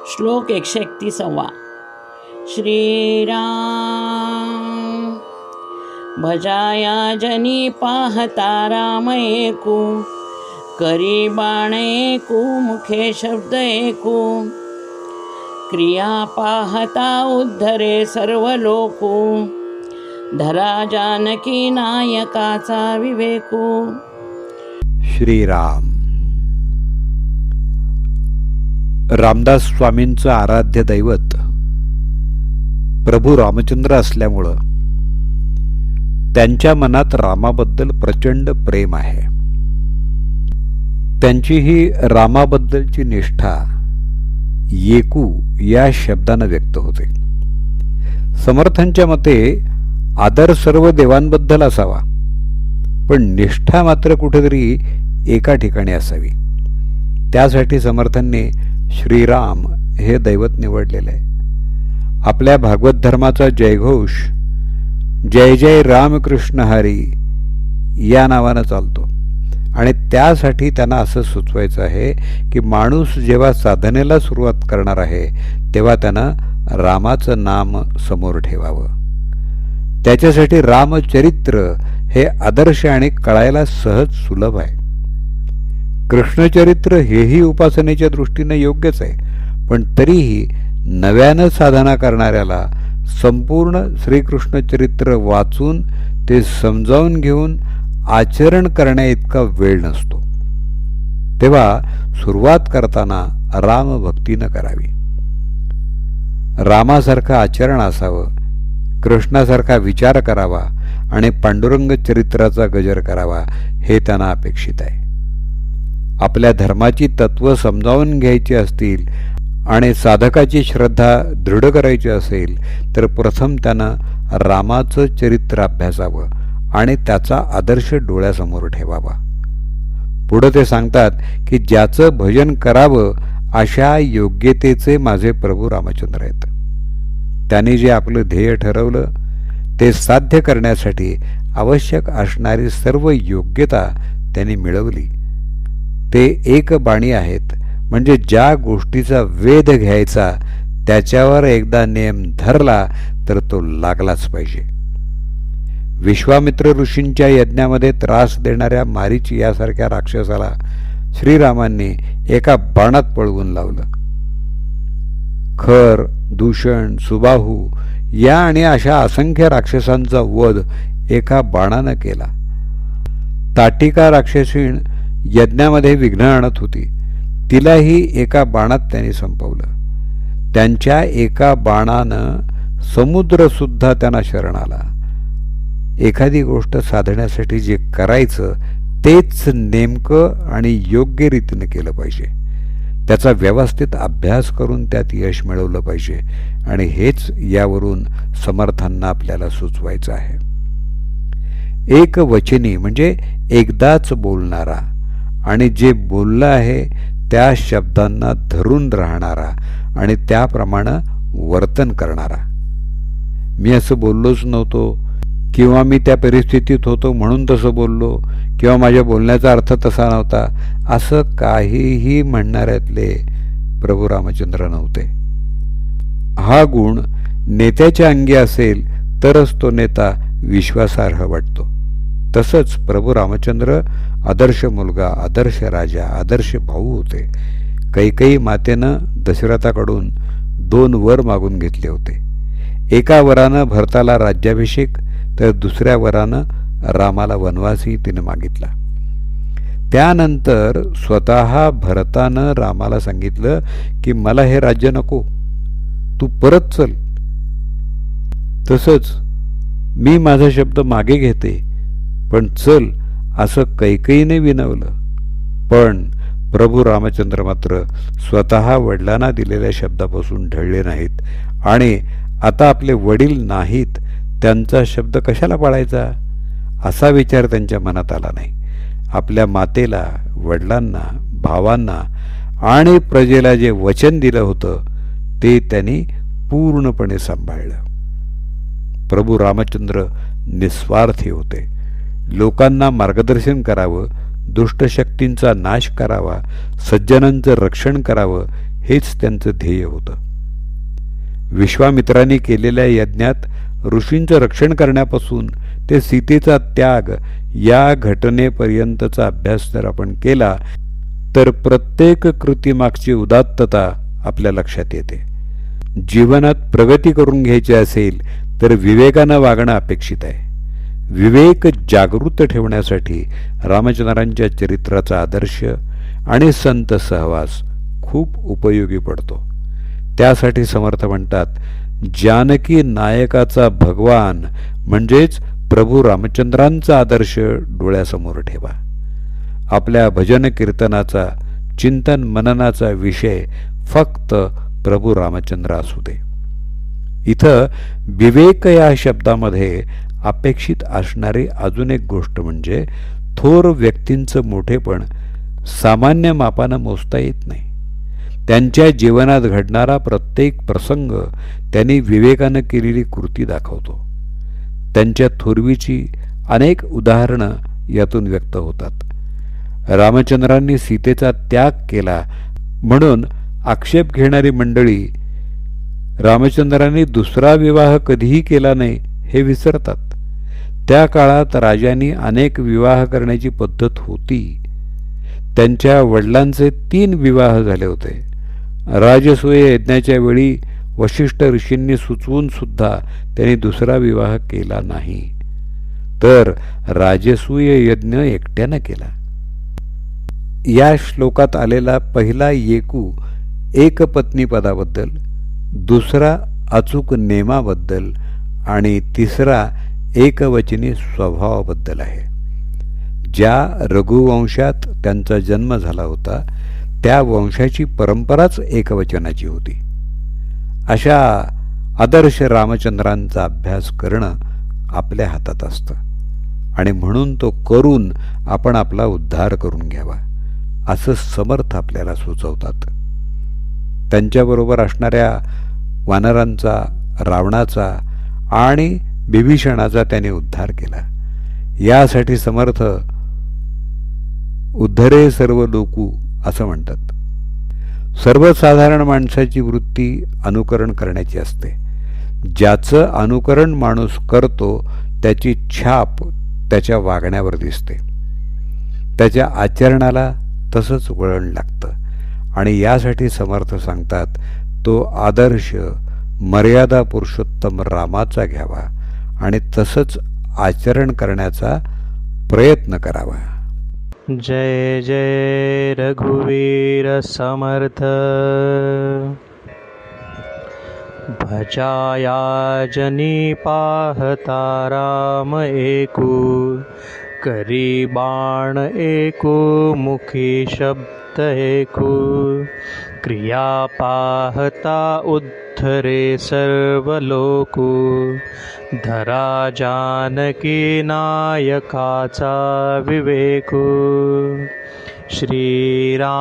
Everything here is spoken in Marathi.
श्लोक 131. श्रीराम भजाया जनी पाहता राम एकू, करी बाण एकू मुखे शब्द एकू, क्रिया पाहता उद्धरे सर्व लोकू, धरा जानकी नायकाचा विवेकू. श्रीराम. रामदास स्वामींचं आराध्य दैवत प्रभू रामचंद्र असल्यामुळं त्यांच्या मनात रामाबद्दल प्रचंड प्रेम आहे. त्यांची ही रामाबद्दलची निष्ठा येकू या शब्दानं व्यक्त होते. समर्थांच्या मते आदर सर्व देवांबद्दल असावा, पण निष्ठा मात्र कुठेतरी एका ठिकाणी असावी. त्यासाठी समर्थांनी श्रीराम हे दैवत निवडलेले आहे. आपल्या भागवत धर्माचा जयघोष जय जय रामकृष्ण हरी या नावानं चालतो आणि त्यासाठी त्यांना असं सुचवायचं आहे की माणूस जेव्हा साधनेला सुरुवात करणार आहे तेव्हा त्यानं रामाचं नाम समोर ठेवावं. त्याच्यासाठी रामचरित्र हे आदर्श आणि कळायला सहज सुलभ आहे. कृष्णचरित्र हेही उपासनेच्या दृष्टीने योग्यच आहे, पण तरीही नव्यानं साधना करणाऱ्याला संपूर्ण श्रीकृष्ण चरित्र वाचून ते समजावून घेऊन आचरण करण्याइतका वेळ नसतो. तेव्हा सुरुवात करताना रामभक्तीनं करावी. रामासारखं आचरण असावं, कृष्णासारखा विचार करावा आणि पांडुरंग चरित्राचा गजर करावा हे त्यांना अपेक्षित आहे. आपल्या धर्माची तत्त्व समजावून घ्यायची असतील आणि साधकाची श्रद्धा दृढ करायची असेल तर प्रथम त्यानं रामाचं चरित्र अभ्यासावं आणि त्याचा आदर्श डोळ्यासमोर ठेवावा. पुढं ते सांगतात की ज्याचं भजन करावं अशा योग्यतेचे माझे प्रभू रामचंद्र आहेत. त्यांनी जे आपलं ध्येय ठरवलं ते साध्य करण्यासाठी आवश्यक असणारी सर्व योग्यता त्यांनी मिळवली. ते एक बाणी आहेत, म्हणजे ज्या गोष्टीचा वेध घ्यायचा त्याच्यावर एकदा नेम धरला तर तो लागलाच पाहिजे. विश्वामित्र ऋषींच्या यज्ञामध्ये त्रास देणाऱ्या मारीच यासारख्या राक्षसाला श्रीरामांनी एका बाणात पळवून लावलं. खर, दूषण, सुबाहू या आणि अशा असंख्य राक्षसांचा वध एका बाणानं केला. ताटिका राक्षसीण यज्ञामध्ये विघ्न आणत होती, तिलाही एका बाणात त्यांनी संपवलं. त्यांच्या एका बाणानं समुद्रसुद्धा त्यांना शरण आला. एखादी गोष्ट साधण्यासाठी जे करायचं तेच नेमकं आणि योग्य रीतीने केलं पाहिजे. त्याचा व्यवस्थित अभ्यास करून त्यात यश मिळवलं पाहिजे आणि हेच यावरून समर्थांना आपल्याला सुचवायचं आहे. एक वचनी म्हणजे एकदाच बोलणारा आणि जे बोललं आहे त्या शब्दांना धरून राहणारा आणि त्याप्रमाणे वर्तन करणारा. मी असं बोललोच नव्हतो किंवा मी त्या परिस्थितीत होतो म्हणून तसं बोललो किंवा माझ्या बोलण्याचा अर्थ तसा नव्हता असं काहीही म्हणणाऱ्यातले प्रभू रामचंद्र नव्हते. हा गुण नेत्याच्या अंगी असेल तरच तो नेता विश्वासार्ह वाटतो. तसंच प्रभू रामचंद्र आदर्श मुलगा, आदर्श राजा, आदर्श भाऊ होते. कैकेयी मातेनं दशरथाकडून 2 वर मागून घेतले होते. एका वरानं भरताला राज्याभिषेक तर दुसऱ्या वरानं रामाला वनवासही तिने मागितला. त्यानंतर स्वतः भरतानं रामाला सांगितलं की मला हे राज्य नको, तू परत चल. तसंच मी माझा शब्द मागे घेते पण चल असं कैकेयीने विनवलं. पण प्रभू रामचंद्र मात्र स्वतः वडिलांना दिलेल्या शब्दापासून ढळले नाहीत आणि आता आपले वडील नाहीत, त्यांचा शब्द कशाला पाळायचा असा विचार त्यांच्या मनात आला नाही. आपल्या मातेला, वडिलांना, भावांना आणि प्रजेला जे वचन दिलं होतं ते त्यांनी पूर्णपणे सांभाळलं. प्रभू रामचंद्र निस्वार्थी होते. लोकांना मार्गदर्शन करावं, दुष्टशक्तींचा नाश करावा, सज्जनांचं रक्षण करावं हेच त्यांचं ध्येय होतं. विश्वामित्रांनी केलेल्या यज्ञात ऋषींचं रक्षण करण्यापासून ते सीतेचा त्याग या घटनेपर्यंतचा अभ्यास जर आपण केला तर प्रत्येक कृतीमागची उदात्तता आपल्या लक्षात येते. जीवनात प्रगती करून घ्यायची असेल तर विवेकानं वागणं अपेक्षित आहे. विवेक जागृत ठेवण्यासाठी रामचंद्रांच्या चरित्राचा आदर्श आणि संत सहवास खूप उपयोगी पडतो. त्यासाठी समर्थ म्हणतात, जानकी नायकाचा भगवान म्हणजेच प्रभू रामचंद्रांचा आदर्श डोळ्यासमोर ठेवा. आपल्या भजन कीर्तनाचा चिंतन मननाचा विषय फक्त प्रभू रामचंद्र असू दे. इथं विवेक या शब्दामध्ये अपेक्षित असणारी अजून एक गोष्ट म्हणजे थोर व्यक्तींचं मोठेपण सामान्य मापानं मोजता येत नाही. त्यांच्या जीवनात घडणारा प्रत्येक प्रसंग त्यांनी विवेकानं केलेली कृती दाखवतो. त्यांच्या थोरवीची अनेक उदाहरणं यातून व्यक्त होतात. रामचंद्रांनी सीतेचा त्याग केला म्हणून आक्षेप घेणारी मंडळी रामचंद्रांनी दुसरा विवाह कधीही केला नाही हे विसरतात. त्या काळात राजांनी अनेक विवाह करण्याची पद्धत होती. त्यांच्या वडिलांचे 3 विवाह झाले होते. राजसूय यज्ञाच्या वेळी वशिष्ठ ऋषींनी सुचवून सुद्धा त्यांनी दुसरा विवाह केला नाही, तर राजसूय यज्ञ एकट्यानं केला. या श्लोकात आलेला पहिला येकू एकपत्नी पदाबद्दल, दुसरा अचूक नेमाबद्दल आणि तिसरा एकवचनी स्वभावाबद्दल आहे. ज्या रघुवंशात त्यांचा जन्म झाला होता त्या वंशाची परंपराच एकवचनाची होती. अशा आदर्श रामचंद्रांचा अभ्यास करणं आपल्या हातात असतं आणि म्हणून तो करून आपण आपला उद्धार करून घ्यावा असं समर्थ आपल्याला सुचवतात. त्यांच्याबरोबर असणाऱ्या वानरांचा, रावणाचा आणि बिभीषणाचा त्याने उद्धार केला. यासाठी समर्थ उद्धरे सर्व लोकू असं म्हणतात. सर्वसाधारण माणसाची वृत्ती अनुकरण करण्याची असते. ज्याचं अनुकरण माणूस करतो त्याची छाप त्याच्या वागण्यावर दिसते. त्याच्या आचरणाला तसंच वळण लागतं आणि यासाठी समर्थ सांगतात, तो आदर्श मर्यादा पुरुषोत्तम रामाचा घ्यावा आणि तसंच आचरण करण्याचा प्रयत्न करावा. जय जय रघुवीर समर्थ. भजाया जनी पाहता राम एकू, करी बाण एकू मुखी शब्द एकू, क्रिया पाहता उद्धरे सर्व लोकू, धरा जानकी नायकाचा विवेकू. श्रीराम.